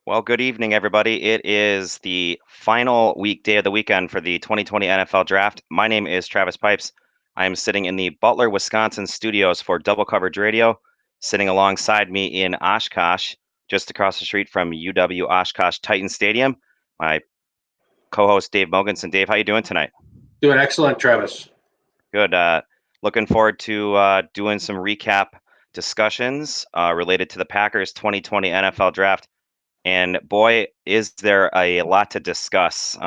Well, good evening, everybody. It is the final day of the weekend for the 2020 NFL Draft. My name is Travis Pipes. I am sitting in the Butler, Wisconsin studios for Double Coverage Radio. Sitting alongside me in Oshkosh, just across the street from UW Oshkosh Titan Stadium, my co-host Dave Mogensen. Dave, how you doing tonight? Doing excellent, Travis. Good. Looking forward to doing some recap discussions related to the Packers 2020 NFL Draft. And boy, is there a lot to discuss.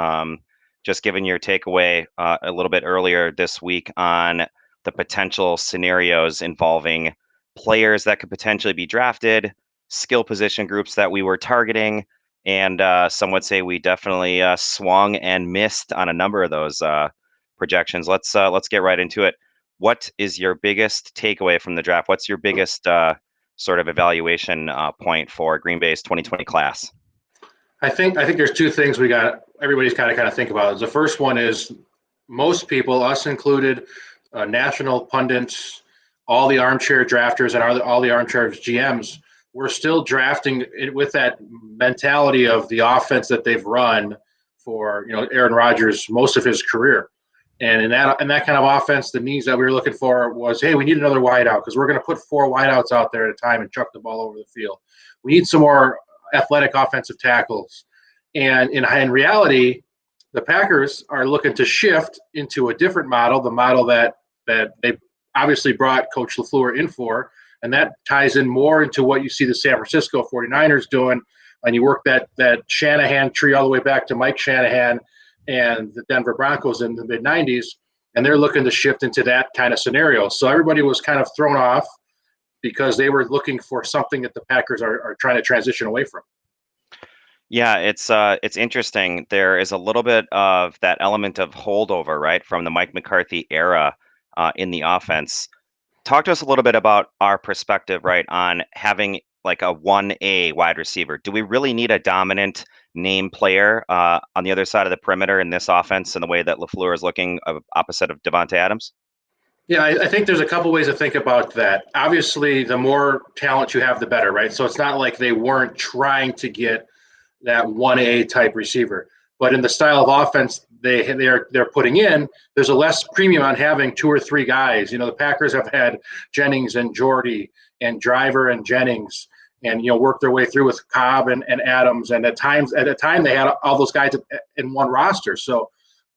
Just giving your takeaway a little bit earlier this week on the potential scenarios involving players that could potentially be drafted, skill position groups that we were targeting, and some would say we definitely swung and missed on a number of those projections. Let's get right into it. What is your biggest takeaway from the draft? What's your biggest sort of evaluation point for Green Bay's 2020 class? I think there's two things everybody's kind of think about. The first one is most people, us included, national pundits, all the armchair drafters, and all the armchair GMs, we're still drafting it with that mentality of the offense that they've run for Aaron Rodgers most of his career. And in that kind of offense, the needs that we were looking for was, hey, we need another wideout because we're going to put four wideouts out there at a time and chuck the ball over the field. We need some more athletic offensive tackles. And in reality, the Packers are looking to shift into a different model, the model that they obviously brought Coach LaFleur in for, and that ties in more into what you see the San Francisco 49ers doing, and you work that Shanahan tree all the way back to Mike Shanahan and the Denver Broncos in the mid-'90s, and they're looking to shift into that kind of scenario. So everybody was kind of thrown off because they were looking for something that the Packers are trying to transition away from. Yeah, it's interesting. There is a little bit of that element of holdover, right, from the Mike McCarthy era in the offense. Talk to us a little bit about our perspective, right, on having like a 1A wide receiver. Do we really need a dominant name player on the other side of the perimeter in this offense in the way that LaFleur is looking opposite of Devontae Adams? Yeah, I think there's a couple ways to think about that. Obviously, the more talent you have, the better, right? So it's not like they weren't trying to get that 1A type receiver. But in the style of offense they're putting in, there's a less premium on having two or three guys. The Packers have had Jennings and Jordy and Driver and Jennings, and worked their way through with Cobb and Adams. And at a time they had all those guys in one roster. So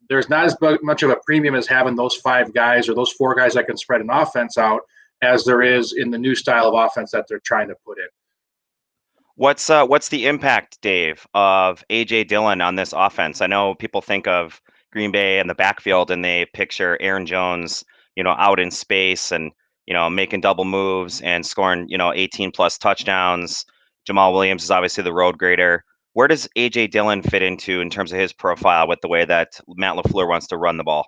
there's not as much of a premium as having those five guys or those four guys that can spread an offense out as there is in the new style of offense that they're trying to put in. What's the impact, Dave, of AJ Dillon on this offense? I know people think of Green Bay and the backfield and they picture Aaron Jones, out in space and, making double moves and scoring, 18 plus touchdowns. Jamal Williams is obviously the road grader. Where does AJ Dillon fit into in terms of his profile with the way that Matt LaFleur wants to run the ball?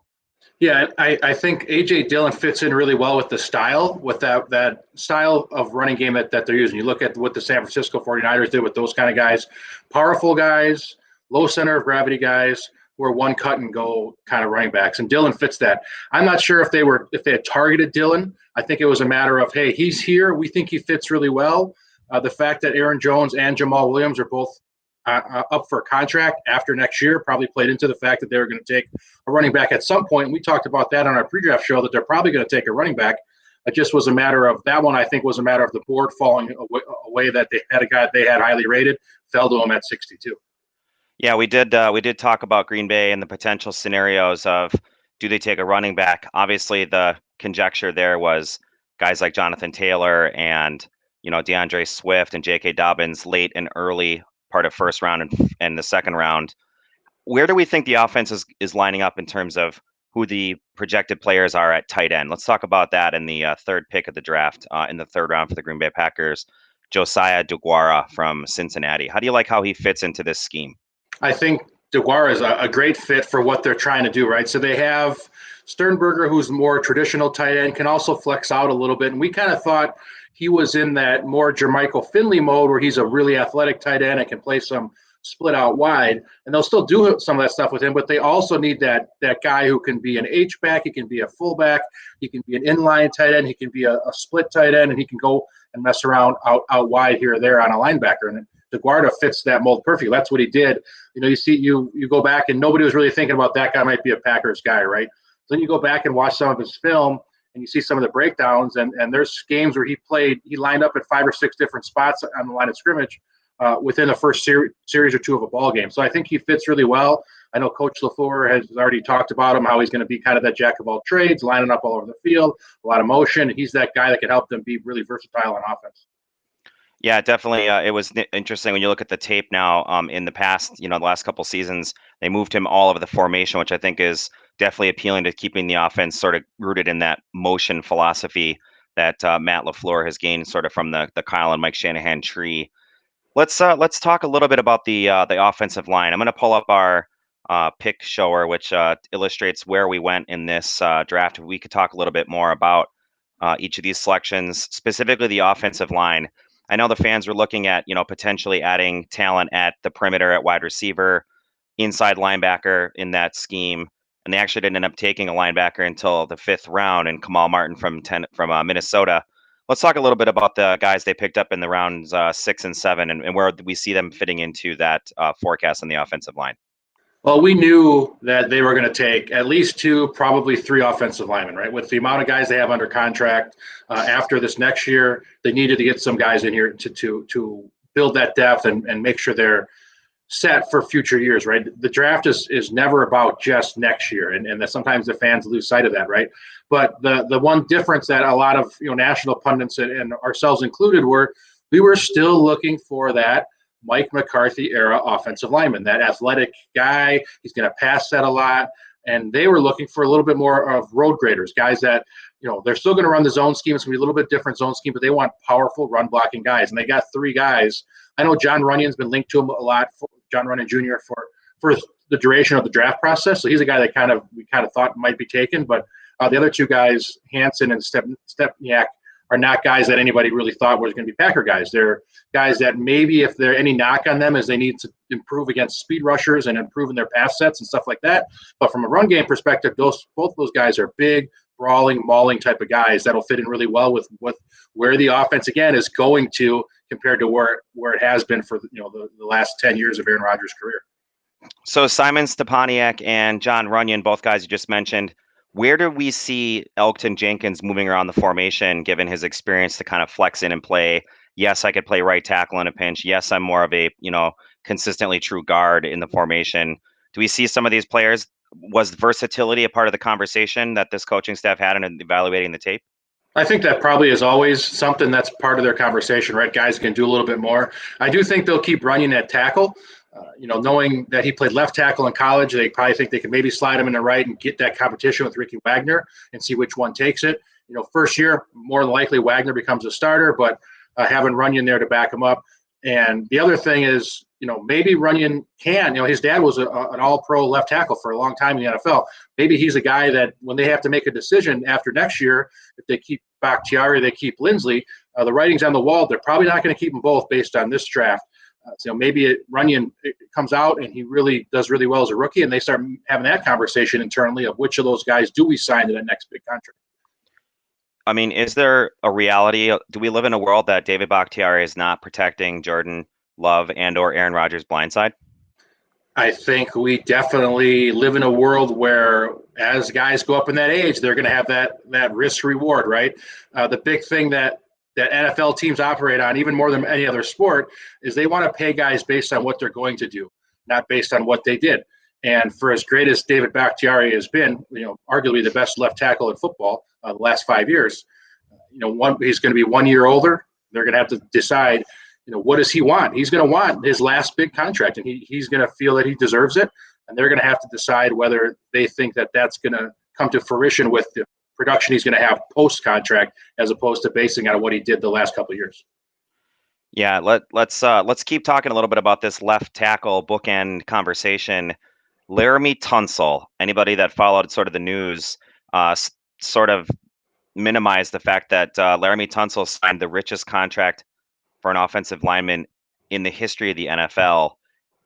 Yeah, I think A.J. Dillon fits in really well with the style, with that style of running game that they're using. You look at what the San Francisco 49ers did with those kind of guys, powerful guys, low center of gravity guys who are one cut and go kind of running backs. And Dillon fits that. I'm not sure if they had targeted Dillon. I think it was a matter of, hey, he's here. We think he fits really well. The fact that Aaron Jones and Jamal Williams are both up for a contract after next year probably played into the fact that they were going to take a running back at some point. And we talked about that on our pre-draft show, that they're probably going to take a running back. It just was a matter of that one. I think was a matter of the board falling away that they had a guy they had highly rated, fell to him at 62. Yeah, we did talk about Green Bay and the potential scenarios of do they take a running back? Obviously, the conjecture there was guys like Jonathan Taylor and DeAndre Swift and J.K. Dobbins late and early part of first round and the second round. Where do we think the offense is lining up in terms of who the projected players are at tight end? Let's talk about that in the third pick of the draft in the third round for the Green Bay Packers, Josiah DeGuara from Cincinnati. How do you like how he fits into this scheme? I think DeGuara is a great fit for what they're trying to do, right? So they have Sternberger, who's more traditional tight end, can also flex out a little bit. And we kind of thought he was in that more Jermichael Finley mode where he's a really athletic tight end and can play some split out wide. And they'll still do some of that stuff with him, but they also need that guy who can be an H-back, he can be a fullback, he can be an inline tight end, he can be a split tight end, and he can go and mess around out wide here or there on a linebacker. And DeGuarda fits that mold perfectly. That's what he did. You go back and nobody was really thinking about that guy might be a Packers guy, right? So then you go back and watch some of his film and you see some of the breakdowns, and there's games where he lined up at 5 or 6 different spots on the line of scrimmage within the first series or two of a ball game. So I think he fits really well. I know Coach LaFleur has already talked about him, how he's going to be kind of that jack of all trades, lining up all over the field, a lot of motion. He's that guy that can help them be really versatile on offense. Yeah, definitely. It was interesting when you look at the tape now. In the past, the last couple seasons, they moved him all over the formation, which I think is definitely appealing to keeping the offense sort of rooted in that motion philosophy that Matt LaFleur has gained sort of from the Kyle and Mike Shanahan tree. Let's talk a little bit about the offensive line. I'm going to pull up our pick shower, which illustrates where we went in this draft. We could talk a little bit more about each of these selections, specifically the offensive line. I know the fans were looking at potentially adding talent at the perimeter at wide receiver, inside linebacker in that scheme, and they actually didn't end up taking a linebacker until the 5th round, and Kamal Martin from Minnesota. Let's talk a little bit about the guys they picked up in the rounds 6 and 7, and where we see them fitting into that forecast on the offensive line. Well, we knew that they were going to take at least 2, probably 3 offensive linemen, right? With the amount of guys they have under contract after this next year, they needed to get some guys in here to build that depth and make sure they're set for future years, right? The draft is never about just next year, and sometimes the fans lose sight of that, right? But the one difference that a lot of national pundits and ourselves included we were still looking for that Mike McCarthy era offensive lineman, that athletic guy. He's going to pass set a lot. And they were looking for a little bit more of road graders, guys that, they're still going to run the zone scheme. It's going to be a little bit different zone scheme, but they want powerful run blocking guys. And they got 3 guys. I know John Runyon's been linked to him a lot, John Runyon Jr. for the duration of the draft process. So he's a guy that we thought might be taken. But the other 2 guys, Hansen and Stepniak, are not guys that anybody really thought was going to be Packer guys. They're guys that maybe if there any knock on them is they need to improve against speed rushers and improve in their pass sets and stuff like that. But from a run game perspective, both those guys are big, brawling, mauling type of guys that'll fit in really well with where the offense again is going to compared to where it has been for the last 10 years of Aaron Rodgers' career. So Simon Stepaniak and John Runyon, both guys you just mentioned. Where do we see Elgton Jenkins moving around the formation, given his experience to kind of flex in and play? Yes, I could play right tackle in a pinch. Yes, I'm more of a consistently true guard in the formation. Do we see some of these players? Was versatility a part of the conversation that this coaching staff had in evaluating the tape? I think that probably is always something that's part of their conversation, right? Guys can do a little bit more. I do think they'll keep running at tackle. Knowing that he played left tackle in college, they probably think they can maybe slide him in the right and get that competition with Ricky Wagner and see which one takes it. First year, more than likely Wagner becomes a starter, but having Runyon there to back him up. And the other thing is, maybe Runyon can, his dad was an all-pro left tackle for a long time in the NFL. Maybe he's a guy that when they have to make a decision after next year, if they keep Bakhtiari, they keep Lindsley, the writing's on the wall. They're probably not going to keep them both based on this draft. So maybe Runyon comes out and he really does really well as a rookie, and they start having that conversation internally of which of those guys do we sign to that next big contract. I mean, is there a reality? Do we live in a world that David Bakhtiari is not protecting Jordan Love and or Aaron Rodgers' blindside? I think we definitely live in a world where as guys go up in that age, they're going to have that risk reward, right? The big thing that NFL teams operate on, even more than any other sport, is they want to pay guys based on what they're going to do, not based on what they did. And for as great as David Bakhtiari has been, arguably the best left tackle in football the last 5 years, he's going to be 1 year older. They're going to have to decide, what does he want? He's going to want his last big contract, and he's going to feel that he deserves it. And they're going to have to decide whether they think that that's going to come to fruition with the production he's going to have post-contract, as opposed to basing on what he did the last couple of years. Yeah, let's keep talking a little bit about this left tackle bookend conversation. Laramie Tunsil. Anybody that followed sort of the news, sort of minimized the fact that Laramie Tunsil signed the richest contract for an offensive lineman in the history of the NFL.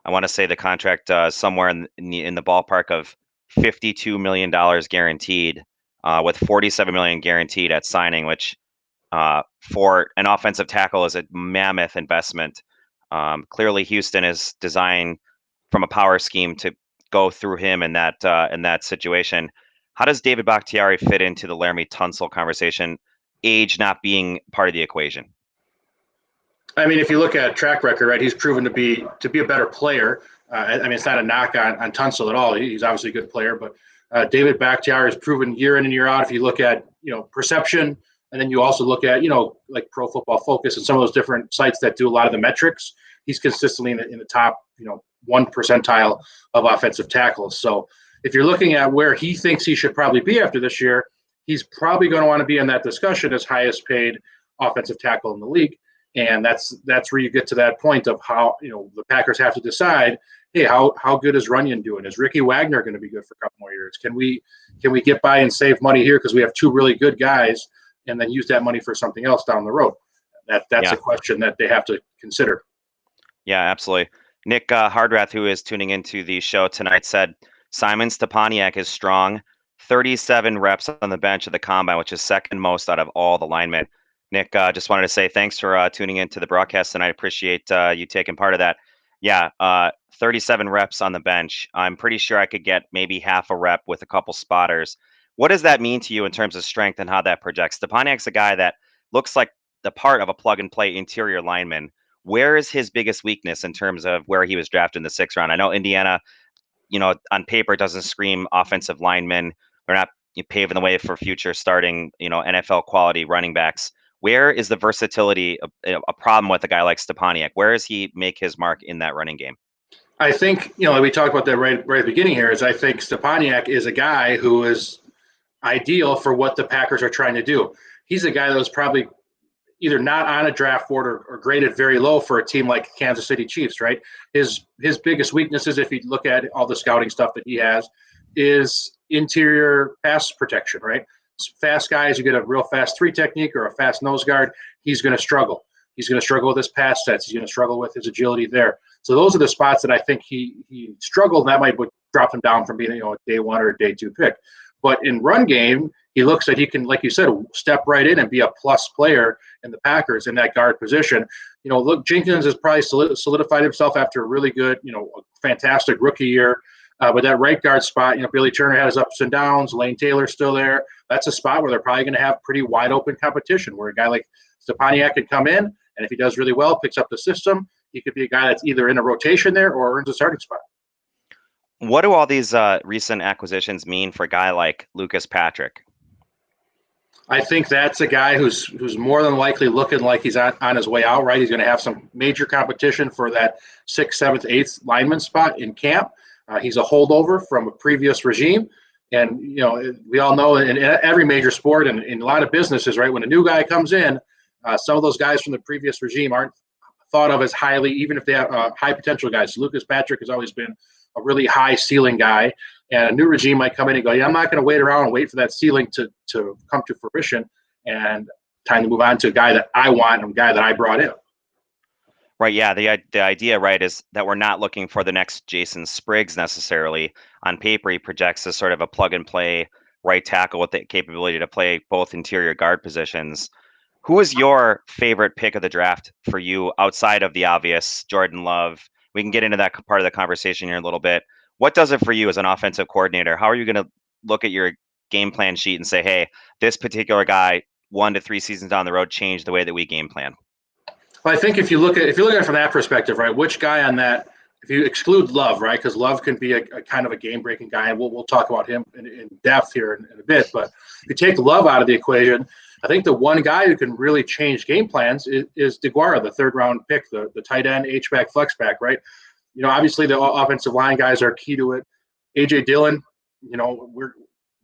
I want to say the contract somewhere in the ballpark of $52 million guaranteed, with $47 million guaranteed at signing, which for an offensive tackle is a mammoth investment. Clearly, Houston is designed from a power scheme to go through him in that situation. How does David Bakhtiari fit into the Laramie Tunsil conversation? Age not being part of the equation. I mean, if you look at track record, right, he's proven to be a better player. I mean, it's not a knock on Tunsil at all. He's obviously a good player, but David Bakhtiari has proven year in and year out. If you look at perception, and then you also look at like Pro Football Focus and some of those different sites that do a lot of the metrics, he's consistently in the top 1% of offensive tackles. So if you're looking at where he thinks he should probably be after this year, he's probably going to want to be in that discussion as highest paid offensive tackle in the league. And that's where you get to that point of how the Packers have to decide, hey, how good is Runyon doing? Is Ricky Wagner going to be good for a couple more years? Can we get by and save money here because we have two really good guys, and then use that money for something else down the road? That's a question that they have to consider. Yeah, absolutely. Nick Hardrath, who is tuning into the show tonight, said Simon Stepaniak is strong, 37 reps on the bench at the combine, which is second most out of all the linemen. Nick, just wanted to say thanks for tuning into the broadcast, and I appreciate you taking part of that. Yeah, 37 reps on the bench. I'm pretty sure I could get maybe half a rep with a couple spotters. What does that mean to you in terms of strength and how that projects? Stepaniak's a guy that looks like the part of a plug-and-play interior lineman. Where is his biggest weakness in terms of where he was drafted in the sixth round? I know Indiana, on paper doesn't scream offensive linemen. They're not paving the way for future starting, NFL quality running backs. Where is the versatility a problem with a guy like Stepaniak? Where does he make his mark in that running game? I think, like we talked about that right at the beginning here, is I think Stepaniak is a guy who is ideal for what the Packers are trying to do. He's a guy that was probably either not on a draft board or graded very low for a team like Kansas City Chiefs, right? His biggest weaknesses, if you look at all the scouting stuff that he has, is interior pass protection, right? Fast guys, you get a real fast three technique or a fast nose guard, he's going to struggle. He's going to struggle with his pass sets. He's going to struggle with his agility there. So those are the spots that I think he struggled, and that might drop him down from being a day one or a day two pick. But in run game, he looks like he can, like you said, step right in and be a plus player in the Packers in that guard position. Look, Jenkins has probably solidified himself after a really good, a fantastic rookie year. But that right guard spot, Billy Turner had his ups and downs. Lane Taylor's still there. That's a spot where they're probably going to have pretty wide open competition, where a guy like Stepaniak could come in, and if he does really well, picks up the system, he could be a guy that's either in a rotation there or earns a starting spot. What do all these recent acquisitions mean for a guy like Lucas Patrick? I think that's a guy who's more than likely looking like he's on his way out, right? He's going to have some major competition for that 6th, 7th, 8th lineman spot in camp. He's a holdover from a previous regime. And, we all know in every major sport and in a lot of businesses, right, when a new guy comes in, some of those guys from the previous regime aren't thought of as highly, even if they have high potential guys. So Lucas Patrick has always been a really high ceiling guy. And a new regime might come in and go, yeah, I'm not going to wait around and wait for that ceiling to come to fruition, and time to move on to a guy that I want and a guy that I brought in. Right. Yeah. The idea, right, is that we're not looking for the next Jason Spriggs necessarily. On paper, he projects as sort of a plug and play right tackle with the capability to play both interior guard positions. Who is your favorite pick of the draft for you outside of the obvious Jordan Love? We can get into that part of the conversation here in a little bit. What does it for you as an offensive coordinator? How are you going to look at your game plan sheet and say, hey, this particular guy 1 to 3 seasons down the road changed the way that we game plan? Well, I think if you look at it from that perspective, right, which guy on that, if you exclude Love, right, because Love can be a kind of a game-breaking guy, and we'll talk about him in depth here in a bit. But if you take Love out of the equation, I think the one guy who can really change game plans is DeGuara, the third-round pick, the tight end, H-back, flex-back, right? Obviously the offensive line guys are key to it. A.J. Dillon, we're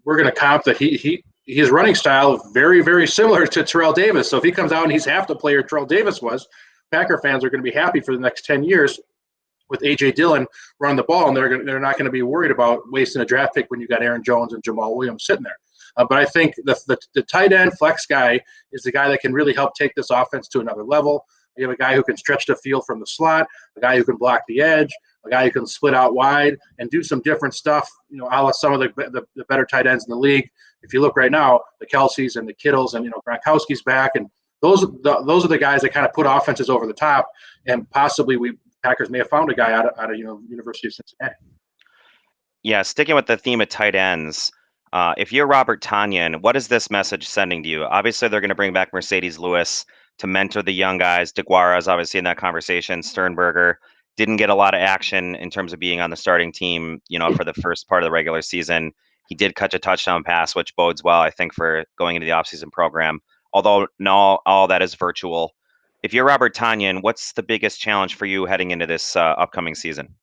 going to comp that his running style is very, very similar to Terrell Davis. So if he comes out and he's half the player Terrell Davis was, Packer fans are going to be happy for the next 10 years with A.J. Dillon running the ball, and they're not going to be worried about wasting a draft pick when you got Aaron Jones and Jamal Williams sitting there. But I think the tight end flex guy is the guy that can really help take this offense to another level. You have a guy who can stretch the field from the slot, a guy who can block the edge, a guy who can split out wide and do some different stuff, a la some of the better tight ends in the league. If you look right now, the Kelseys and the Kittles and, Gronkowski's back, and those are the guys that kind of put offenses over the top, and possibly Packers may have found a guy out of University of Cincinnati. Yeah, sticking with the theme of tight ends, if you're Robert Tonyan, what is this message sending to you? Obviously, they're going to bring back Mercedes Lewis to mentor the young guys. DeGuara is obviously in that conversation. Sternberger didn't get a lot of action in terms of being on the starting team, for the first part of the regular season. He did catch a touchdown pass, which bodes well, I think, for going into the offseason program. Although no, all that is virtual. If you're Robert Tonyan, what's the biggest challenge for you heading into this upcoming season?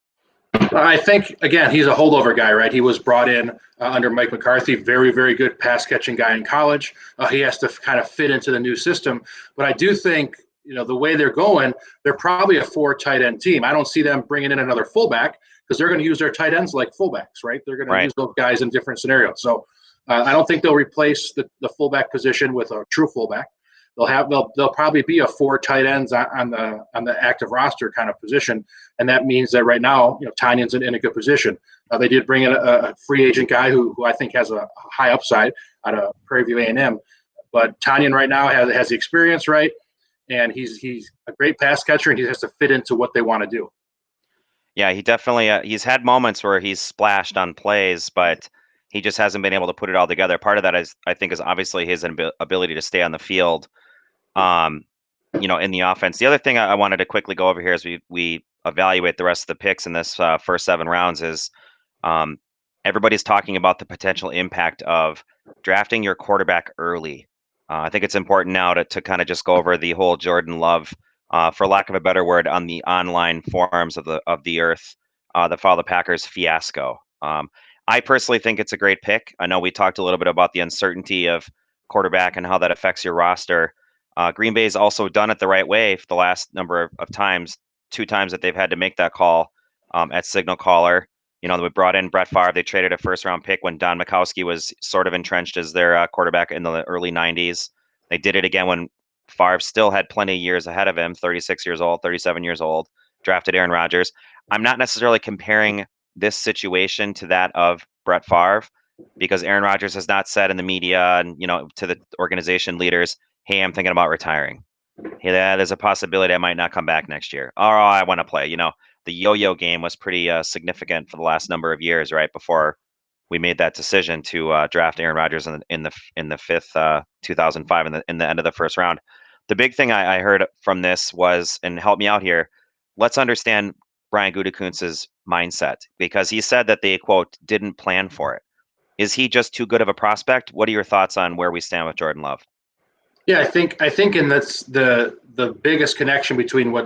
I think, again, he's a holdover guy, right? He was brought in under Mike McCarthy, very, very good pass catching guy in college. He has to kind of fit into the new system. But I do think, the way they're going, they're probably a 4 tight end team. I don't see them bringing in another fullback because they're going to use their tight ends like fullbacks, right? They're going to use those guys in different scenarios. So I don't think they'll replace the fullback position with a true fullback. They'll probably be a 4 tight ends on the active roster kind of position, and that means that right now, Tanyan's in a good position. They did bring in a free agent guy who I think has a high upside out of Prairie View A&M, but Tanyan right now has the experience, right, and he's a great pass catcher, and he has to fit into what they want to do. Yeah, he definitely he's had moments where he's splashed on plays, but he just hasn't been able to put it all together. Part of that is, I think, is obviously his ability to stay on the field, um, in the offense. The other thing I wanted to quickly go over here as we evaluate the rest of the picks in this first 7 rounds is um, everybody's talking about the potential impact of drafting your quarterback early. I think it's important now to kind of just go over the whole Jordan Love, for lack of a better word, on the online forums of the earth that follow the Packers fiasco. I personally think it's a great pick. I know we talked a little bit about the uncertainty of quarterback and how that affects your roster. Green Bay's also done it the right way for the last number of times, 2 times that they've had to make that call at signal caller. They brought in Brett Favre. They traded a first-round pick when Don Majkowski was sort of entrenched as their quarterback in the early 90s. They did it again when Favre still had plenty of years ahead of him, 36 years old, 37 years old, drafted Aaron Rodgers. I'm not necessarily comparing this situation to that of Brett Favre because Aaron Rodgers has not said in the media and, to the organization leaders, hey, I'm thinking about retiring. Hey, there's a possibility I might not come back next year. Oh, I want to play. The yo-yo game was pretty significant for the last number of years, right before we made that decision to draft Aaron Rodgers in the fifth 2005 in the end of the first round. The big thing I heard from this was, and help me out here, let's understand Brian Gutekunst's mindset because he said that they quote didn't plan for it. Is he just too good of a prospect? What are your thoughts on where we stand with Jordan Love? Yeah, I think, and that's the biggest connection between what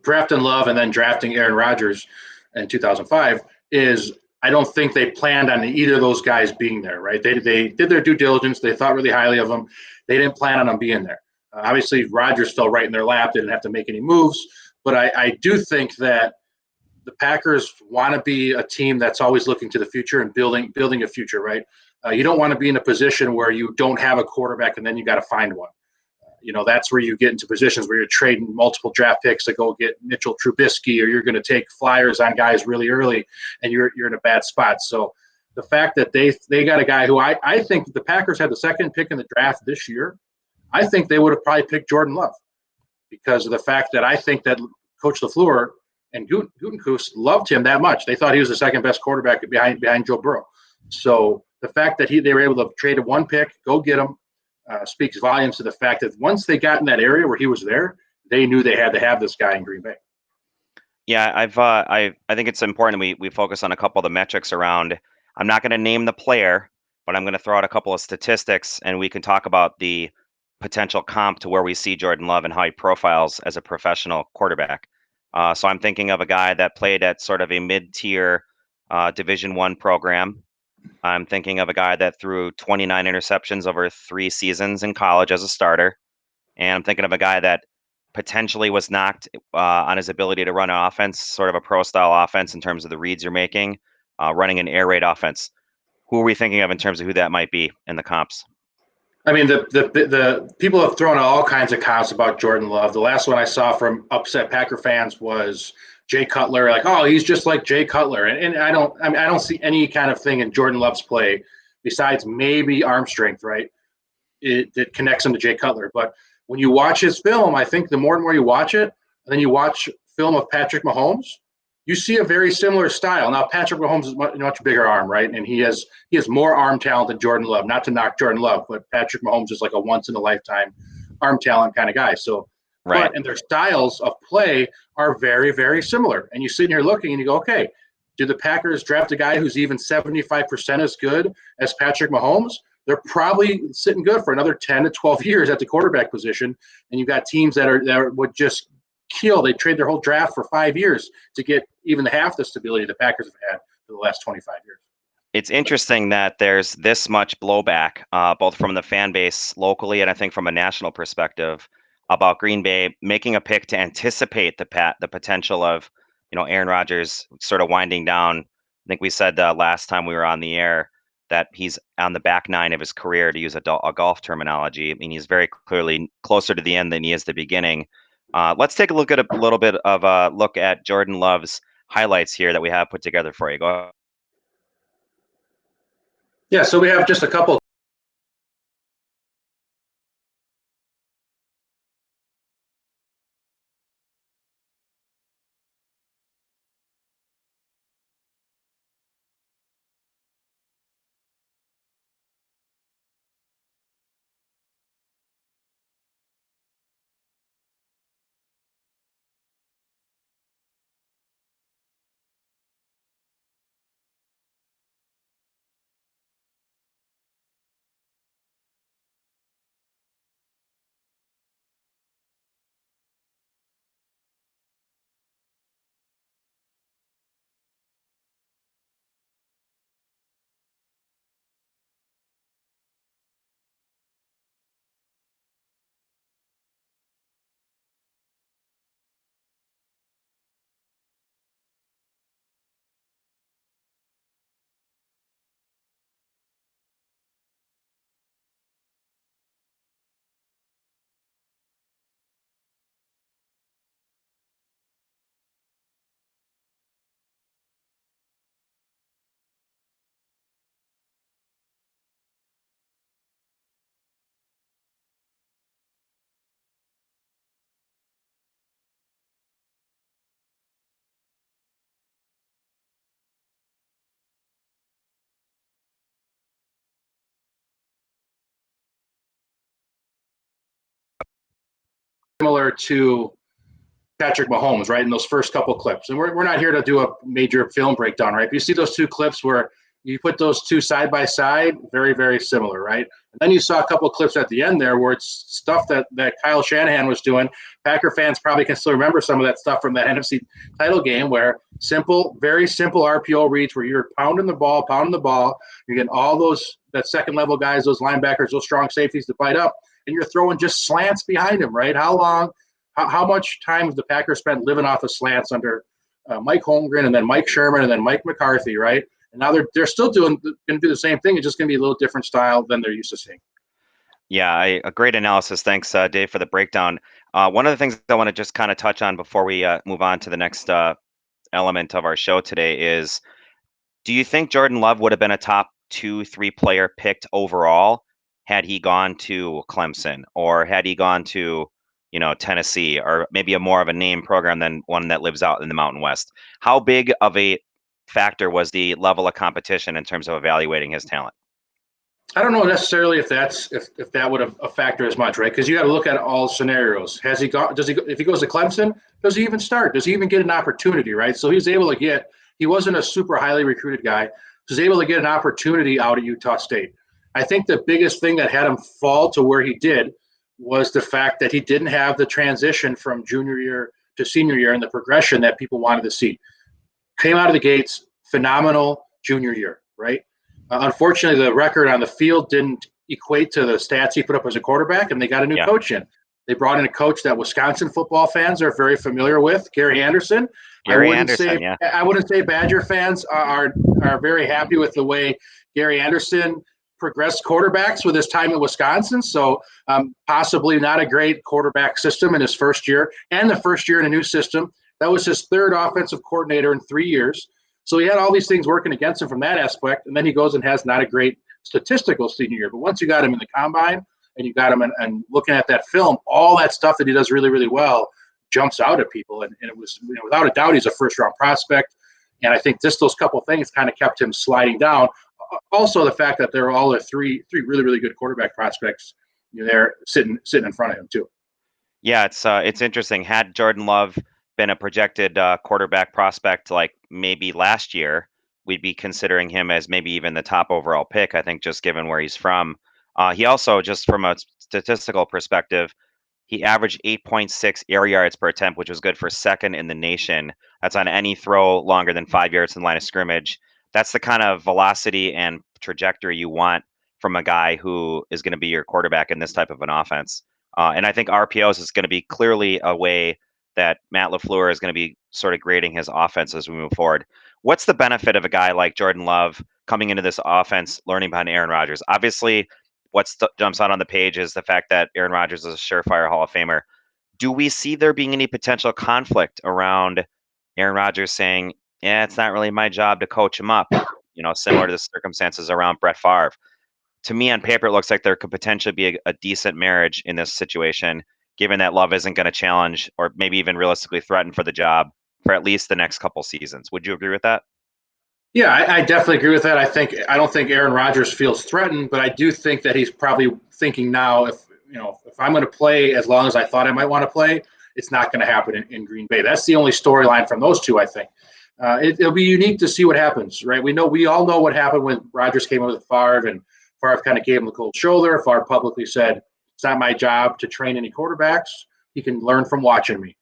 drafting Love and then drafting Aaron Rodgers in 2005 is I don't think they planned on either of those guys being there, right? They did their due diligence. They thought really highly of them. They didn't plan on them being there. Obviously, Rodgers fell right in their lap. They didn't have to make any moves. But I do think that the Packers want to be a team that's always looking to the future and building a future, right? You don't want to be in a position where you don't have a quarterback and then you got to find one. That's where you get into positions where you're trading multiple draft picks to go get Mitchell Trubisky, or you're going to take flyers on guys really early, and you're in a bad spot. So the fact that they got a guy who I think the Packers had the second pick in the draft this year, I think they would have probably picked Jordan Love because of the fact that I think that Coach LaFleur and Gutekunst loved him that much. They thought he was the second best quarterback behind Joe Burrow. So the fact that they were able to trade a 1 pick, go get him, speaks volumes to the fact that once they got in that area where he was there, they knew they had to have this guy in Green Bay. Yeah, I think it's important we focus on a couple of the metrics around. I'm not going to name the player, but I'm going to throw out a couple of statistics, and we can talk about the potential comp to where we see Jordan Love and how he profiles as a professional quarterback. So I'm thinking of a guy that played at sort of a mid-tier Division I program. I'm thinking of a guy that threw 29 interceptions over 3 seasons in college as a starter. And I'm thinking of a guy that potentially was knocked on his ability to run an offense, sort of a pro-style offense in terms of the reads you're making, running an air raid offense. Who are we thinking of in terms of who that might be in the comps? I mean, the people have thrown out all kinds of comps about Jordan Love. The last one I saw from upset Packer fans was Jay Cutler, like, oh, he's just like Jay Cutler. And I don't see any kind of thing in Jordan Love's play besides maybe arm strength, right? that connects him to Jay Cutler. But when you watch his film, I think the more and more you watch it, and then you watch film of Patrick Mahomes, you see a very similar style. Now, Patrick Mahomes is much bigger arm, right? And he has more arm talent than Jordan Love. Not to knock Jordan Love, but Patrick Mahomes is like a once in a lifetime arm talent kind of guy. So, Right. and their styles of play are very, very similar. And you sit here looking and you go, okay, did the Packers draft a guy who's even 75% as good as Patrick Mahomes? They're probably sitting good for another 10 to 12 years at the quarterback position. And you've got teams that would just kill. They trade their whole draft for 5 years to get even half the stability the Packers have had for the last 25 years. It's interesting that there's this much blowback, both from the fan base locally and I think from a national perspective, about Green Bay making a pick to anticipate the potential of, Aaron Rodgers sort of winding down. I think we said last time we were on the air that he's on the back nine of his career, to use a golf terminology. I mean, he's very clearly closer to the end than he is the beginning. Let's take a look at a little bit of a look at Jordan Love's highlights here that we have put together for you. Go ahead. Yeah, so we have just a couple. Similar to Patrick Mahomes, right? In those first couple clips. And we're not here to do a major film breakdown, right? But you see those two clips where you put those two side by side, very, very similar, right? And then you saw a couple clips at the end there where it's stuff that Kyle Shanahan was doing. Packer fans probably can still remember some of that stuff from that NFC title game where very simple RPO reads where you're pounding the ball. You're getting all that second level guys, those linebackers, those strong safeties to bite up, and you're throwing just slants behind them, right? How much time have the Packers spent living off of slants under Mike Holmgren and then Mike Sherman and then Mike McCarthy, right? And now they're still going to do the same thing. It's just going to be a little different style than they're used to seeing. Yeah, a great analysis. Thanks, Dave, for the breakdown. One of the things I want to just kind of touch on before we move on to the next element of our show today is, do you think Jordan Love would have been a top 2-3 player picked overall had he gone to Clemson, or had he gone to, Tennessee, or maybe a more of a name program than one that lives out in the Mountain West? How big of a factor was the level of competition in terms of evaluating his talent? I don't know necessarily if that would have a factor as much, right? Because you got to look at all scenarios. Has he gone? If he goes to Clemson, does he even start? Does he even get an opportunity, right? So he's able to get. He wasn't a super highly recruited guy. He was able to get an opportunity out at Utah State. I think the biggest thing that had him fall to where he did was the fact that he didn't have the transition from junior year to senior year and the progression that people wanted to see. Came out of the gates, phenomenal junior year, right? Unfortunately, the record on the field didn't equate to the stats he put up as a quarterback, and they got a new coach in. They brought in a coach that Wisconsin football fans are very familiar with, Gary Anderson. I wouldn't say Badger fans are very happy with the way Gary Anderson progressed quarterbacks with his time at Wisconsin. So possibly not a great quarterback system in his first year, and the first year in a new system. That was his third offensive coordinator in 3 years. So he had all these things working against him from that aspect, and then he goes and has not a great statistical senior year. But once you got him in the combine and you got him, and looking at that film, all that stuff that he does really, really well jumps out at people. And it was, without a doubt, he's a first round prospect. And I think just those couple of things kind of kept him sliding down. Also, the fact that there are all the three really, really good quarterback prospects, there sitting in front of him too. Yeah, it's interesting. Had Jordan Love been a projected quarterback prospect like maybe last year, we'd be considering him as maybe even the top overall pick. I think just given where he's from. He also, just from a statistical perspective, he averaged 8.6 air yards per attempt, which was good for second in the nation. That's on any throw longer than 5 yards in the line of scrimmage. That's the kind of velocity and trajectory you want from a guy who is going to be your quarterback in this type of an offense. And I think RPOs is going to be clearly a way that Matt LaFleur is going to be sort of grading his offense as we move forward. What's the benefit of a guy like Jordan Love coming into this offense, learning behind Aaron Rodgers? Obviously, what jumps out on the page is the fact that Aaron Rodgers is a surefire Hall of Famer. Do we see there being any potential conflict around Aaron Rodgers saying, "Yeah, it's not really my job to coach him up," similar to the circumstances around Brett Favre? To me, on paper, it looks like there could potentially be a decent marriage in this situation, given that Love isn't going to challenge or maybe even realistically threaten for the job for at least the next couple seasons. Would you agree with that? Yeah, I definitely agree with that. I don't think Aaron Rodgers feels threatened, but I do think that he's probably thinking now, if I'm going to play as long as I thought I might want to play, it's not going to happen in Green Bay. That's the only storyline from those two, I think. It'll be unique to see what happens, right? We all know what happened when Rodgers came in with Favre, and Favre kind of gave him the cold shoulder. Favre publicly said, "It's not my job to train any quarterbacks. He can learn from watching me."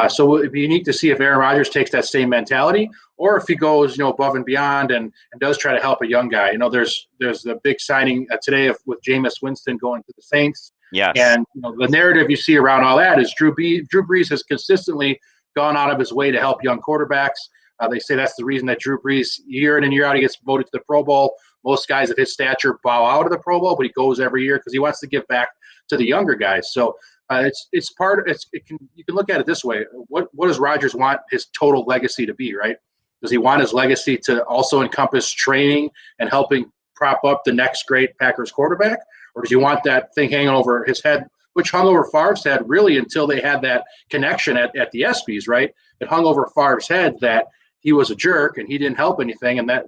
So it'd be unique to see if Aaron Rodgers takes that same mentality, or if he goes, above and beyond and does try to help a young guy. There's the big signing today with Jameis Winston going to the Saints, Yes. and the narrative you see around all that is Drew Brees has consistently gone out of his way to help young quarterbacks. They say that's the reason that Drew Brees, year in and year out, he gets voted to the Pro Bowl. Most guys of his stature bow out of the Pro Bowl, but he goes every year because he wants to give back to the younger guys. So it's part of you can look at it this way. What does Rodgers want his total legacy to be, right? Does he want his legacy to also encompass training and helping prop up the next great Packers quarterback? Or does he want that thing hanging over his head, which hung over Favre's head really until they had that connection at the ESPYs, right? It hung over Favre's head that he was a jerk and he didn't help anything. And that,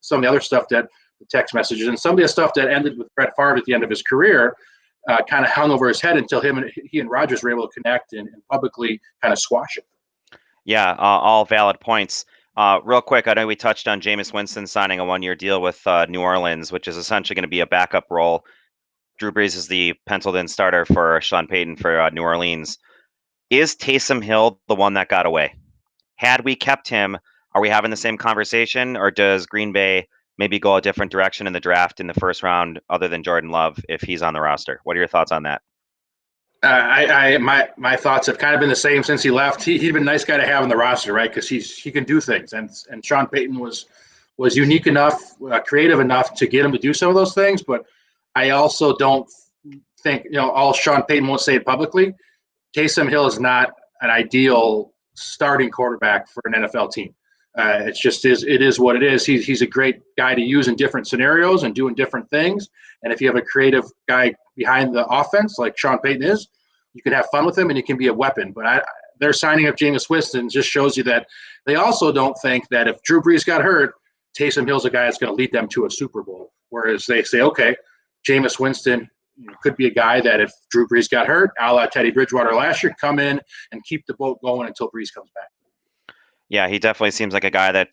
some of the other stuff, that the text messages and some of the stuff that ended with Brett Favre at the end of his career, kind of hung over his head until he and Rodgers were able to connect and publicly kind of squash it. Yeah, all valid points. Real quick, I know we touched on Jameis Winston signing a one-year deal with New Orleans, which is essentially going to be a backup role. Drew Brees is the penciled-in starter for Sean Payton for New Orleans. Is Taysom Hill the one that got away? Had we kept him, are we having the same conversation, or does Green Bay maybe go a different direction in the draft in the first round, other than Jordan Love, if he's on the roster? What are your thoughts on that? My thoughts have kind of been the same since he left. He'd been a nice guy to have on the roster, right? Because he can do things, and Sean Payton was unique enough, creative enough to get him to do some of those things. But I also don't think all Sean Payton won't say it publicly. Taysom Hill is not an ideal starting quarterback for an NFL team. It's just it is what it is. He's a great guy to use in different scenarios and doing different things. And if you have a creative guy behind the offense like Sean Payton is, you can have fun with him and he can be a weapon. But their signing of Jameis Winston just shows you that they also don't think that if Drew Brees got hurt, Taysom Hill's a guy that's going to lead them to a Super Bowl. Whereas they say, okay, Jameis Winston could be a guy that if Drew Brees got hurt, a la Teddy Bridgewater last year, come in and keep the boat going until Brees comes back. Yeah, he definitely seems like a guy that,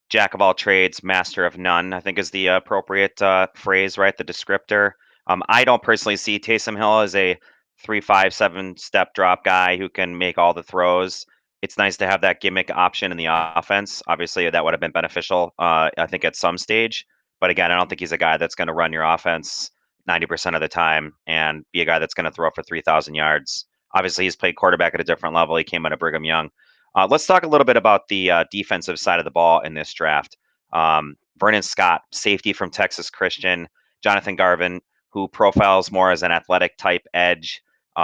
jack of all trades, master of none, I think is the appropriate phrase, right? The descriptor. I don't personally see Taysom Hill as a 3, 5, 7 step drop guy who can make all the throws. It's nice to have that gimmick option in the offense. Obviously, that would have been beneficial, I think, at some stage. But again, I don't think he's a guy that's going to run your offense 90% of the time and be a guy that's going to throw for 3,000 yards. Obviously, he's played quarterback at a different level. He came out of Brigham Young. Let's talk a little bit about the defensive side of the ball in this draft. Vernon Scott, safety from Texas Christian, Jonathan Garvin, who profiles more as an athletic type edge,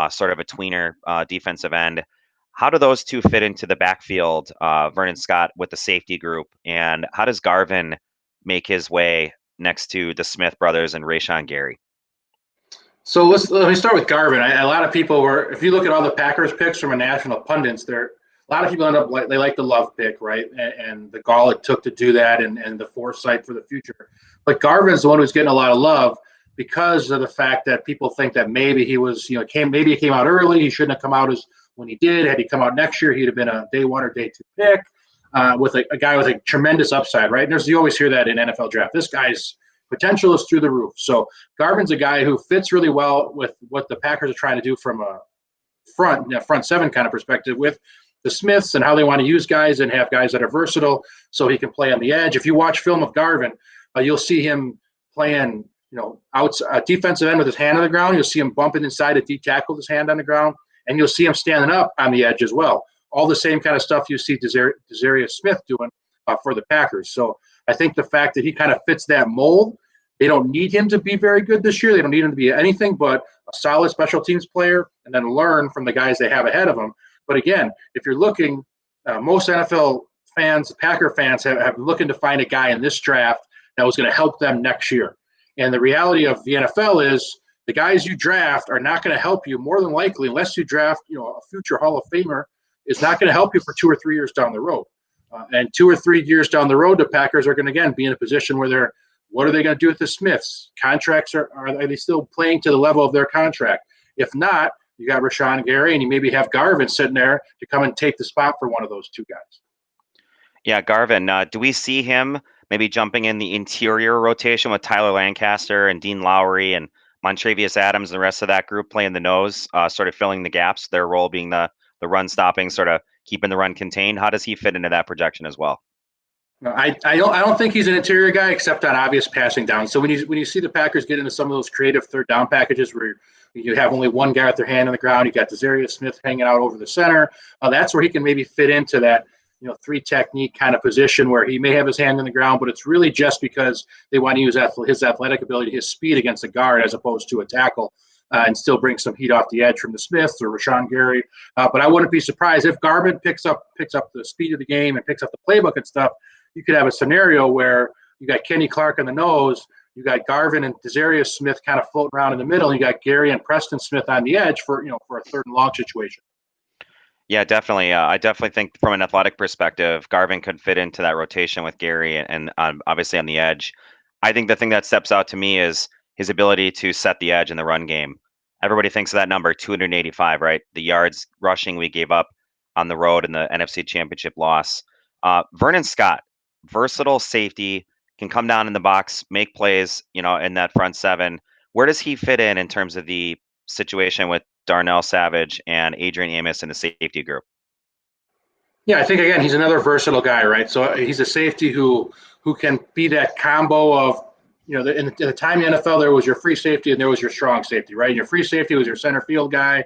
sort of a tweener defensive end. How do those two fit into the backfield, Vernon Scott with the safety group, and how does Garvin make his way next to the Smith brothers and Rashawn Gary? So let me start with Garvin. A lot of people were, if you look at all the Packers picks from a national pundits, there a lot of people end up they like the Love pick, right? And the gall it took to do that, and the foresight for the future. But Garvin's the one who's getting a lot of love because of the fact that people think that maybe he was, maybe he came out early. He shouldn't have come out as when he did. Had he come out next year, he'd have been a day one or day two pick with a guy with a tremendous upside, right? And you always hear that in NFL draft. This guy's potential is through the roof. So Garvin's a guy who fits really well with what the Packers are trying to do from a front seven kind of perspective with the Smiths and how they want to use guys and have guys that are versatile so he can play on the edge. If you watch film of Garvin, you'll see him playing, defensive end with his hand on the ground. You'll see him bumping inside a D tackle with his hand on the ground, and you'll see him standing up on the edge as well. All the same kind of stuff you see Desarius Smith doing for the Packers. So I think the fact that he kind of fits that mold, they don't need him to be very good this year. They don't need him to be anything but a solid special teams player and then learn from the guys they have ahead of him. But again, if you're looking, most NFL fans, Packer fans have looking to find a guy in this draft that was going to help them next year. And the reality of the NFL is the guys you draft are not going to help you more than likely unless you draft, a future Hall of Famer is not going to help you for 2 or 3 years down the road. And 2 or 3 years down the road, the Packers are going to, again, be in a position where what are they going to do with the Smiths? Contracts are they still playing to the level of their contract? If not, you got Rashawn Gary, and you maybe have Garvin sitting there to come and take the spot for one of those two guys. Yeah, Garvin, do we see him maybe jumping in the interior rotation with Tyler Lancaster and Dean Lowry and Montravius Adams and the rest of that group playing the nose, sort of filling the gaps, their role being the run stopping, sort of keeping the run contained? How does he fit into that projection as well? No, I don't think he's an interior guy except on obvious passing down. So when you see the Packers get into some of those creative third down packages where you have only one guy with their hand on the ground, you got Desarius Smith hanging out over the center. That's where he can maybe fit into that three technique kind of position where he may have his hand on the ground, but it's really just because they want to use his athletic ability, his speed against a guard as opposed to a tackle. And still bring some heat off the edge from the Smiths or Rashawn Gary. But I wouldn't be surprised if Garvin picks up the speed of the game and picks up the playbook and stuff. You could have a scenario where you got Kenny Clark on the nose, you got Garvin and Desarius Smith kind of floating around in the middle, and you got Gary and Preston Smith on the edge for a third and long situation. Yeah, definitely. I definitely think from an athletic perspective, Garvin could fit into that rotation with Gary and obviously on the edge. I think the thing that steps out to me is his ability to set the edge in the run game. Everybody thinks of that number, 285, right? The yards rushing we gave up on the road in the NFC Championship loss. Vernon Scott, versatile safety, can come down in the box, make plays, in that front seven. Where does he fit in terms of the situation with Darnell Savage and Adrian Amos in the safety group? Yeah, I think again he's another versatile guy, right? So he's a safety who can be that combo of in the time in the NFL there was your free safety and there was your strong safety, right? And your free safety was your center field guy,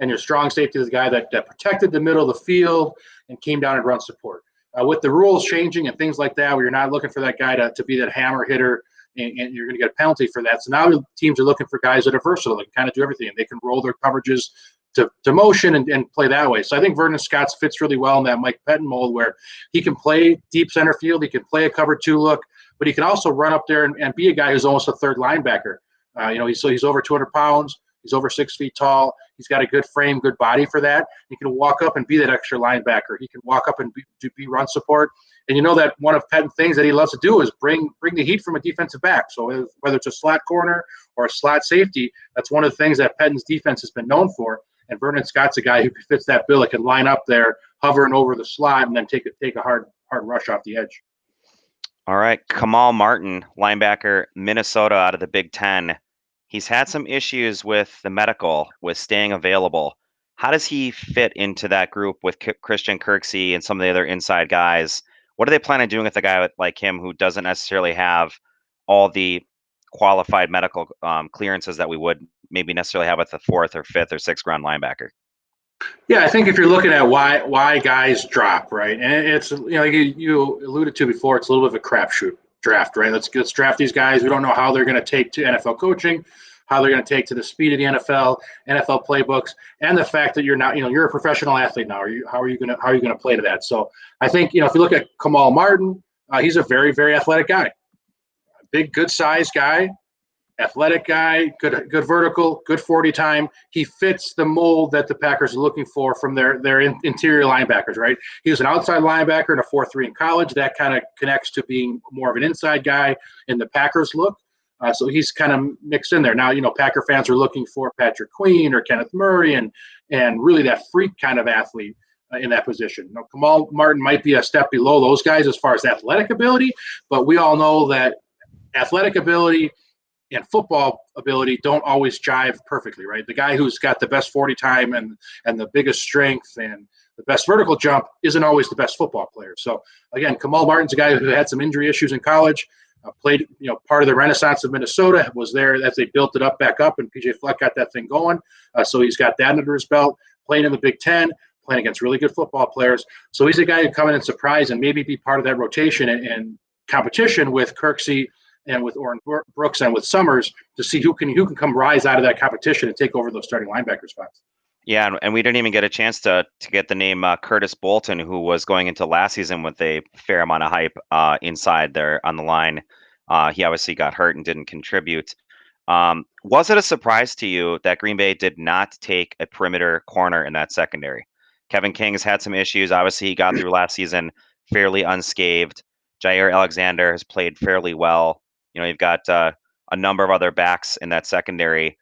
and your strong safety was the guy that protected the middle of the field and came down and run support. With the rules changing and things like that, where you're not looking for that guy to be that hammer hitter, and you're going to get a penalty for that. So now teams are looking for guys that are versatile, that can kind of do everything, and they can roll their coverages to motion and play that way. So I think Vernon Scott fits really well in that Mike Pettin mold where he can play deep center field, he can play a cover two look, but he can also run up there and be a guy who's almost a third linebacker. He's over 200 pounds. He's over 6 feet tall. He's got a good frame, good body for that. He can walk up and be that extra linebacker. He can walk up and be run support. And that one of Pettin's things that he loves to do is bring the heat from a defensive back. So whether it's a slot corner or a slot safety, that's one of the things that Pettin's defense has been known for. And Vernon Scott's a guy who fits that bill. It can line up there, hovering over the slot, and then take a hard rush off the edge. All right, Kamal Martin, linebacker, Minnesota out of the Big Ten. He's had some issues with the medical, with staying available. How does he fit into that group with Christian Kirksey and some of the other inside guys? What are they planning on doing with a guy like him who doesn't necessarily have all the qualified medical clearances that we would maybe necessarily have with the 4th or 5th or 6th round linebacker? Yeah, I think if you're looking at why guys drop, right, and it's like you alluded to before, it's a little bit of a crapshoot draft, right? Let's draft these guys. We don't know how they're going to take to NFL coaching, how they're going to take to the speed of the NFL playbooks, and the fact that you're a professional athlete now. How are you going to play to that? So I think if you look at Kamal Martin, he's a very very athletic guy, big good sized guy. athletic guy, good vertical, good 40 time. He fits the mold that the Packers are looking for from their interior linebackers, right? He was an outside linebacker in a 4-3 in college. That kind of connects to being more of an inside guy in the Packers look. So he's kind of mixed in there. Now, Packer fans are looking for Patrick Queen or Kenneth Murray and really that freak kind of athlete in that position. Kamal Martin might be a step below those guys as far as athletic ability, but we all know that athletic ability and football ability don't always jive perfectly, right? The guy who's got the best 40 time and the biggest strength and the best vertical jump isn't always the best football player. So again, Kamal Martin's a guy who had some injury issues in college, played, part of the renaissance of Minnesota, was there as they built it back up, and PJ Fleck got that thing going. So he's got that under his belt, playing in the Big Ten, playing against really good football players. So he's a guy who come in and surprise and maybe be part of that rotation and competition with Kirksey and with Oren Brooks and with Summers to see who can come rise out of that competition and take over those starting linebacker spots. Yeah, and we didn't even get a chance to get the name Curtis Bolton, who was going into last season with a fair amount of hype inside there on the line. He obviously got hurt and didn't contribute. Was it a surprise to you that Green Bay did not take a perimeter corner in that secondary? Kevin King has had some issues. Obviously, he got through last season fairly unscathed. Jair Alexander has played fairly well. You've got a number of other backs in that secondary.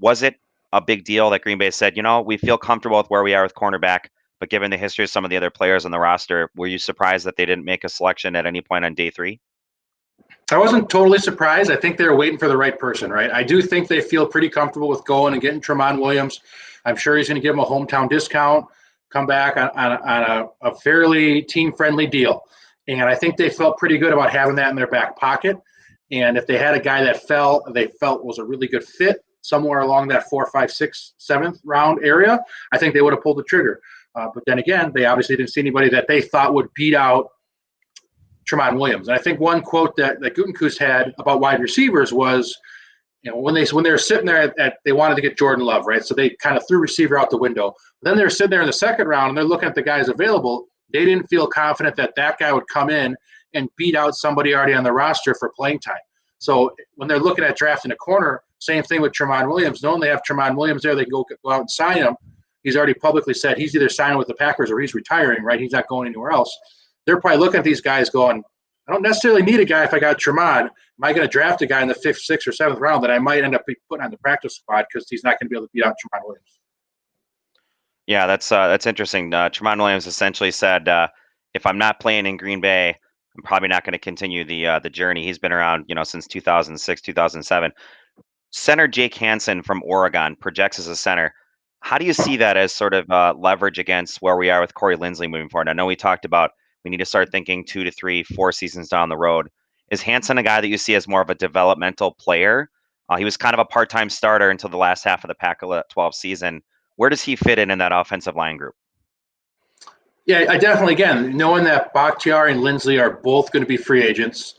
Was it a big deal that Green Bay said, we feel comfortable with where we are with cornerback, but given the history of some of the other players on the roster, were you surprised that they didn't make a selection at any point on day 3? I wasn't totally surprised. I think they were waiting for the right person, right? I do think they feel pretty comfortable with going and getting Tramon Williams. I'm sure he's going to give him a hometown discount, come back on a fairly team-friendly deal. And I think they felt pretty good about having that in their back pocket. And if they had a guy that they felt was a really good fit somewhere along that 4, 5, 6, 7th round area, I think they would have pulled the trigger. But then again, they obviously didn't see anybody that they thought would beat out Tramon Williams. And I think one quote that Gutekunst had about wide receivers was, when they were sitting there they wanted to get Jordan Love, right? So they kind of threw receiver out the window. Then they're sitting there in the second round and they're looking at the guys available. They didn't feel confident that guy would come in and beat out somebody already on the roster for playing time. So when they're looking at drafting a corner, same thing with Tramon Williams. Knowing they have Tramon Williams there, they can go out and sign him. He's already publicly said he's either signing with the Packers or he's retiring, right? He's not going anywhere else. They're probably looking at these guys going, I don't necessarily need a guy if I got Tramon. Am I going to draft a guy in the 5th, 6th, or 7th round that I might end up putting on the practice squad because he's not going to be able to beat out Tramon Williams? Yeah, that's interesting. Tramon Williams essentially said, if I'm not playing in Green Bay, I'm probably not going to continue the journey. He's been around, since 2006, 2007. Center Jake Hansen from Oregon projects as a center. How do you see that as sort of leverage against where we are with Corey Linsley moving forward? I know we talked about we need to start thinking 2 to 3, 4 seasons down the road. Is Hansen a guy that you see as more of a developmental player? He was kind of a part-time starter until the last half of the Pac-12 season. Where does he fit in that offensive line group? Yeah, I definitely, again, knowing that Bakhtiari and Linsley are both going to be free agents,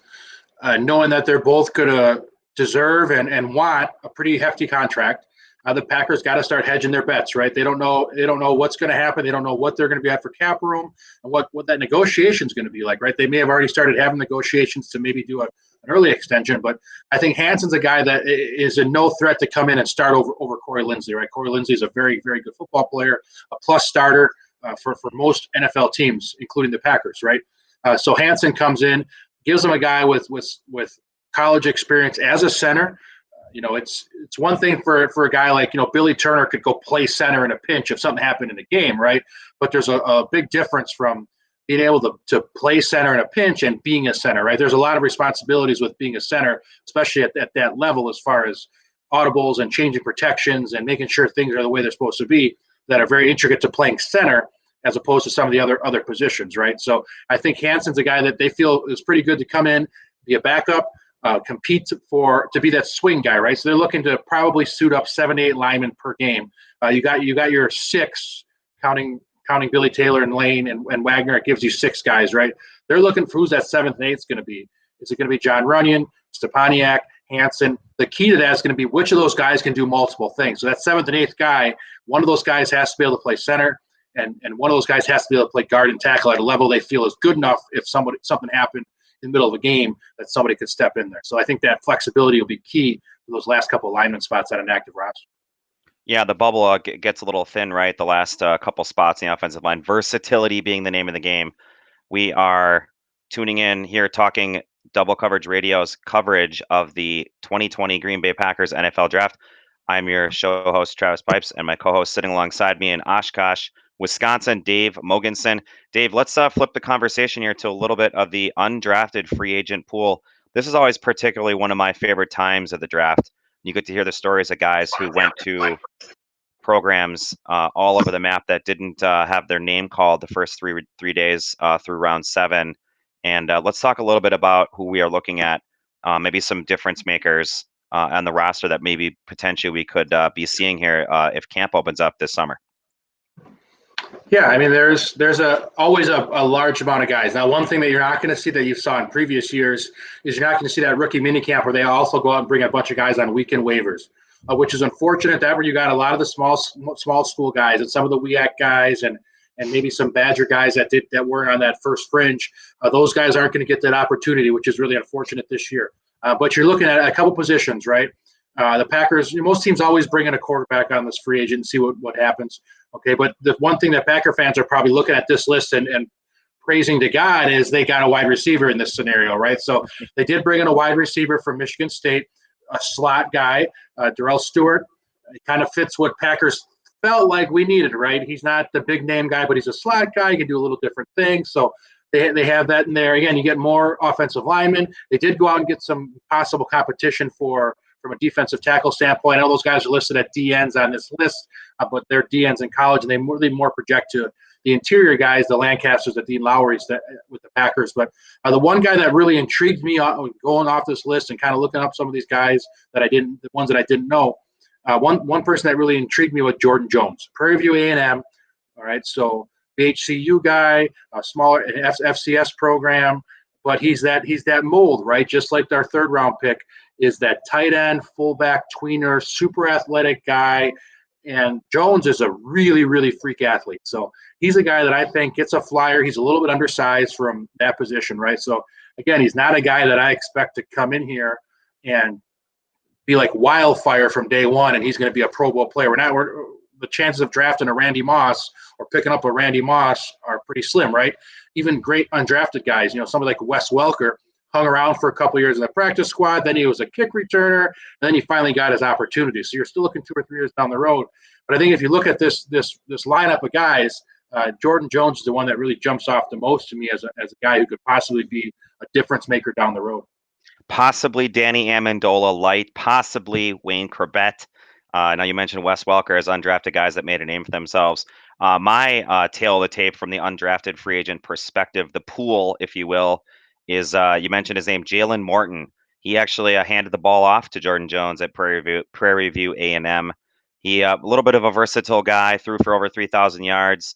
knowing that they're both going to deserve and want a pretty hefty contract, the Packers got to start hedging their bets, right? They don't know what's going to happen. They don't know what they're going to be at for cap room and what that negotiation is going to be like, right? They may have already started having negotiations to maybe do an early extension, but I think Hansen's a guy that is a no threat to come in and start over Corey Linsley, right? Corey Linsley is a very, very good football player, a plus starter for most NFL teams, including the Packers, right? So Hansen comes in, gives them a guy with college experience as a center. It's one thing for a guy like, Billy Turner could go play center in a pinch if something happened in a game, right? But there's a big difference from being able to play center in a pinch and being a center, right? There's a lot of responsibilities with being a center, especially at that level, as far as audibles and changing protections and making sure things are the way they're supposed to be, that are very intricate to playing center as opposed to some of the other positions, right? So I think Hansen's a guy that they feel is pretty good to come in, be a backup, compete to be that swing guy, right? So they're looking to probably suit up 7 to 8 linemen per game. You got your 6, counting Billy Taylor and Lane and Wagner. It gives you 6 guys, right? They're looking for who's that 7th and 8th going to be. Is it going to be John Runyon, Stepaniak, Hansen? The key to that is going to be which of those guys can do multiple things. So that 7th and 8th guy, one of those guys has to be able to play center, and one of those guys has to be able to play guard and tackle at a level they feel is good enough if something happened in the middle of a game that somebody could step in there. So I think that flexibility will be key those last couple of lineman spots on an active roster. Yeah, the bubble gets a little thin, right? The last couple spots in the offensive line. Versatility being the name of the game. We are tuning in here talking Double Coverage Radio's coverage of the 2020 Green Bay Packers NFL Draft. I'm your show host, Travis Pipes, and my co-host sitting alongside me in Oshkosh, Wisconsin, Dave Mogensen. Dave, let's flip the conversation here to a little bit of the undrafted free agent pool. This is always particularly one of my favorite times of the draft. You get to hear the stories of guys who went to programs all over the map that didn't have their name called the first three days through round 7. And let's talk a little bit about who we are looking at, maybe some difference makers on the roster that maybe potentially we could be seeing here if camp opens up this summer. Yeah, I mean, there's always a large amount of guys. Now, one thing that you're not going to see that you saw in previous years is you're not going to see that rookie minicamp where they also go out and bring a bunch of guys on weekend waivers, which is unfortunate. That where you got a lot of the small school guys and some of the WEAC guys and maybe some Badger guys that weren't on that first fringe. Those guys aren't going to get that opportunity, which is really unfortunate this year. But you're looking at a couple positions, right? The Packers, most teams always bring in a quarterback on this free agent and see what happens. Okay, but the one thing that Packer fans are probably looking at this list and praising to God is they got a wide receiver in this scenario, right? So they did bring in a wide receiver from Michigan State, a slot guy, Darrell Stewart. It kind of fits what Packers felt like we needed, right? He's not the big name guy, but he's a slot guy. He can do a little different things. So they have that in there. Again, you get more offensive linemen. They did go out and get some possible competition from a defensive tackle standpoint. I know those guys are listed at DNs on this list, but they're DNs in college, and they more project to the interior guys, the Lancasters, the Dean Lowrys with the Packers. But the one guy that really intrigued me going off this list and kind of looking up some of these guys the ones that I didn't know, one person that really intrigued me was Jordan Jones, Prairie View A&M. All right, so BHCU guy, a smaller FCS program, but he's that mold, right? Just like our third round pick is that tight end, fullback, tweener, super athletic guy. And Jones is a really, really freak athlete. So he's a guy that I think gets a flyer. He's a little bit undersized from that position, right? So, again, he's not a guy that I expect to come in here and be like wildfire from day one and he's going to be a Pro Bowl player. The chances of drafting a Randy Moss or picking up a Randy Moss are pretty slim, right? Even great undrafted guys, somebody like Wes Welker, hung around for a couple of years in the practice squad. Then he was a kick returner, and then he finally got his opportunity. So you're still looking 2 or 3 years down the road. But I think if you look at this lineup of guys, Jordan Jones is the one that really jumps off the most to me as a guy who could possibly be a difference maker down the road. Possibly Danny Amendola light, possibly Wayne Corbett. Now you mentioned Wes Welker as undrafted guys that made a name for themselves. My tail of the tape from the undrafted free agent perspective, the pool, if you will, is you mentioned his name, Jalen Morton. He actually handed the ball off to Jordan Jones at Prairie View A&M. He a little bit of a versatile guy, threw for over 3,000 yards.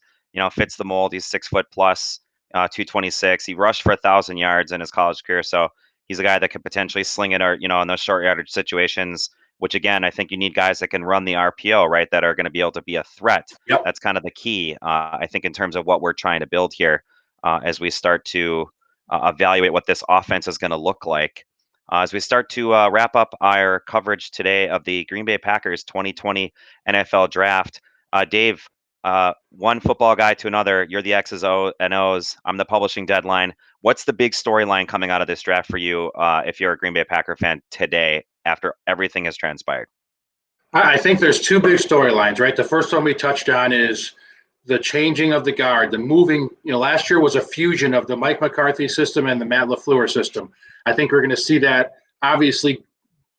Fits the mold. He's 6 foot plus, 226. He rushed for 1,000 yards in his college career. So he's a guy that could potentially sling it, or in those short yardage situations. Which again, I think you need guys that can run the RPO, right? That are going to be able to be a threat. Yep. That's kind of the key, I think, in terms of what we're trying to build here as we start to evaluate what this offense is going to look like. As we start to wrap up our coverage today of the Green Bay Packers 2020 NFL Draft, Dave, one football guy to another, you're the X's and O's. I'm the publishing deadline. What's the big storyline coming out of this draft for you if you're a Green Bay Packer fan today after everything has transpired? I think there's 2 big storylines, right? The first one we touched on is the changing of the guard, the moving. Last year was a fusion of the Mike McCarthy system and the Matt LaFleur system. I think we're going to see that obviously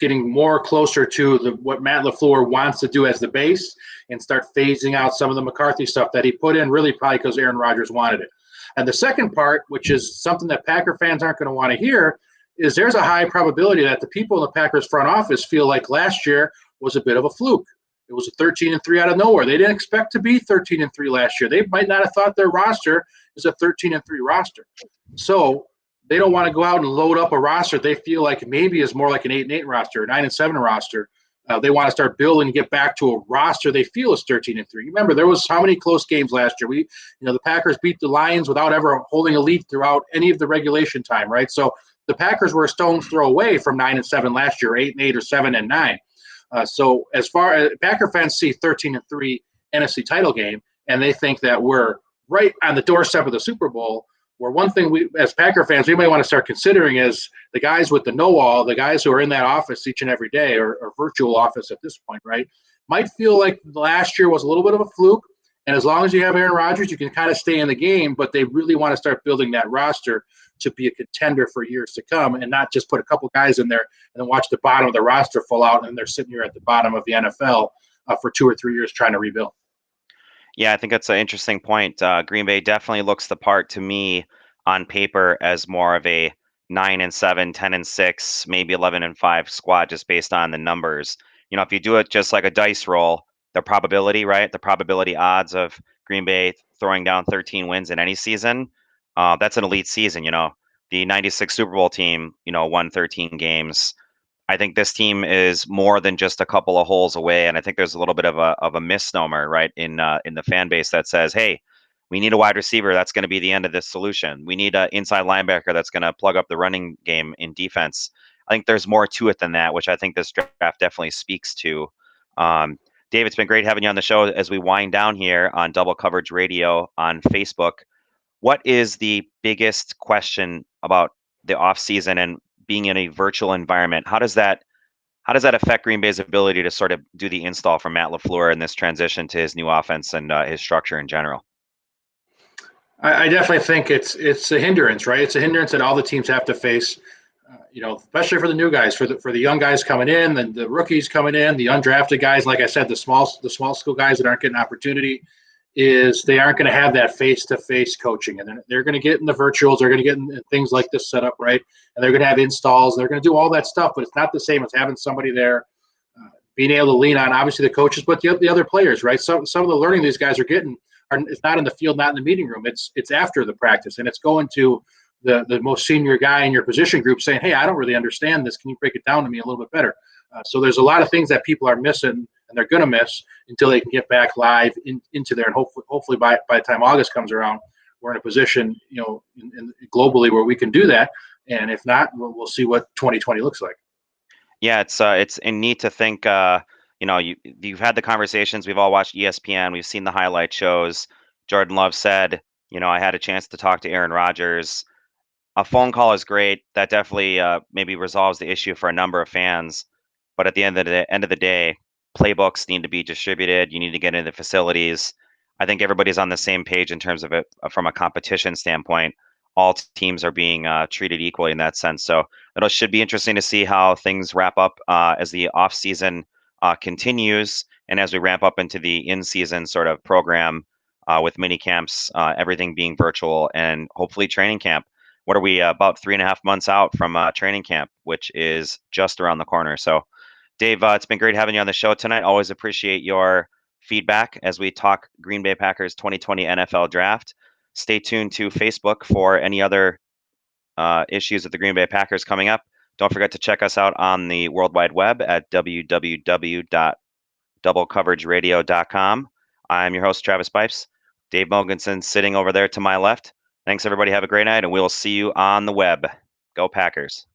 getting more closer to what Matt LaFleur wants to do as the base and start phasing out some of the McCarthy stuff that he put in, really probably because Aaron Rodgers wanted it. And the second part, which is something that Packer fans aren't going to want to hear, is there's a high probability that the people in the Packers front office feel like last year was a bit of a fluke. It was a 13-3 out of nowhere. They didn't expect to be 13-3 last year. They might not have thought their roster is a 13-3 roster. So they don't want to go out and load up a roster they feel like maybe is more like an 8-8 roster, a 9-7 roster. They want to start building and get back to a roster they feel is 13-3. Remember, there was how many close games last year? The Packers beat the Lions without ever holding a lead throughout any of the regulation time, right? So the Packers were a stone's throw away from 9-7 last year, 8-8 or 7-9. So as far as Packer fans see 13-3 NFC title game, and they think that we're right on the doorstep of the Super Bowl. Where one thing we, as Packer fans, we might want to start considering is the guys with the know-all, the guys who are in that office each and every day, or virtual office at this point, right? Might feel like last year was a little bit of a fluke. And as long as you have Aaron Rodgers, you can kind of stay in the game, but they really want to start building that roster to be a contender for years to come and not just put a couple guys in there and then watch the bottom of the roster fall out and they're sitting here at the bottom of the NFL for 2 or 3 years trying to rebuild. Yeah, I think that's an interesting point. Green Bay definitely looks the part to me on paper as more of a 9-7, 10-6, maybe 11-5 squad, just based on the numbers. If you do it just like a dice roll, the probability, right? The probability odds of Green Bay throwing down 13 wins in any season, that's an elite season. The '96 Super Bowl team, won 13 games. I think this team is more than just a couple of holes away, and I think there's a little bit of a misnomer, right, in the fan base that says, "Hey, we need a wide receiver that's going to be the end of this solution. We need an inside linebacker that's going to plug up the running game in defense." I think there's more to it than that, which I think this draft definitely speaks to. Um, Dave, it's been great having you on the show as we wind down here on Double Coverage Radio on Facebook. What is the biggest question about the offseason and being in a virtual environment? How does that affect Green Bay's ability to sort of do the install for Matt LaFleur in this transition to his new offense and his structure in general? I definitely think it's a hindrance, right? It's a hindrance that all the teams have to face. Especially for the new guys, for the young guys coming in, the rookies coming in, the undrafted guys. Like I said, the small school guys that aren't getting opportunity, is they aren't going to have that face to face coaching, and they're going to get in the virtuals. They're going to get in things like this set up, right? And they're going to have installs. They're going to do all that stuff, but it's not the same as having somebody there, being able to lean on obviously the coaches, but the other players, right? Some of the learning these guys are getting it's not in the field, not in the meeting room. It's after the practice, and it's going to the most senior guy in your position group saying, "Hey, I don't really understand this. Can you break it down to me a little bit better?" So there's a lot of things that people are missing, and they're going to miss until they can get back live into there. And hopefully by the time August comes around, we're in a position, globally where we can do that. And if not, we'll see what 2020 looks like. Yeah, it's neat to think. You've had the conversations. We've all watched ESPN. We've seen the highlight shows. Jordan Love said, I had a chance to talk to Aaron Rodgers. A phone call is great. That definitely maybe resolves the issue for a number of fans. But at the end of the day, playbooks need to be distributed. You need to get into the facilities. I think everybody's on the same page in terms of it from a competition standpoint. All teams are being treated equally in that sense. So it should be interesting to see how things wrap up as the off season continues and as we ramp up into the in-season sort of program with mini camps, everything being virtual, and hopefully training camp. What are we about 3.5 months out from training camp, which is just around the corner? So, Dave, it's been great having you on the show tonight. Always appreciate your feedback as we talk Green Bay Packers 2020 NFL Draft. Stay tuned to Facebook for any other issues of the Green Bay Packers coming up. Don't forget to check us out on the World Wide Web at www.doublecoverageradio.com. I'm your host, Travis Pipes. Dave Mogensen sitting over there to my left. Thanks, everybody. Have a great night, and we'll see you on the web. Go Packers.